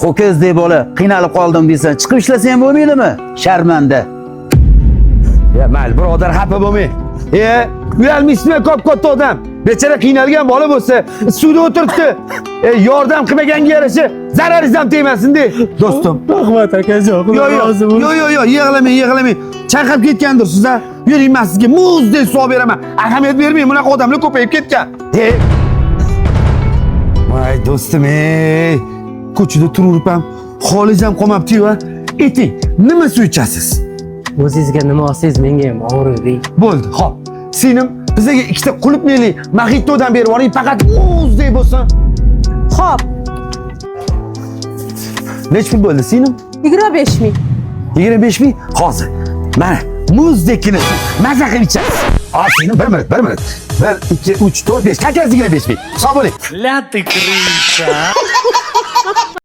Ho'kizdek bola qiynalib qoldim deysan, chiqib ishlasang bo'lmaydimi? Sharmanda. Ya mayli, birodar, xafa bo'lmang. Uyalmaysizmi, katta odam. Bechara qiynalgan bola bo'lsa, suvda o'tiribdi. Yordam qilmaganga yarasha zararingiz ham tegmasin-da, do'stim. Rahmat akajon, xudo rozi bo'lsin. Yo'q, yig'lamang. Chayqab ketgandirsiz-a? Yuring, men sizga muzdek suv beraman. Ahamiyat bermang, bunaqa odamlar ko'payib ketgan. Voy do'stim, ko'chada turib ham xolis ham qolmabdi-yu. Ayting, nima suv ichasiz? O'zingizga nima olsangiz menga ham og'rirding. Bo'ldi, xo'p. Singlim, bizga ikkita qulupneli mojitodan berib yuboring, faqat muzdek bo'lsin. Xo'p, Nech pul bo'ldi, singlim? 25 ming. 25 ming? Hozir. Mana muzdekini maza qilib ichasiz. Singlim, bir minut. 1 2 3 4 5. Qanchasi 25 ming? Hisob bo'ling. La ты крыса!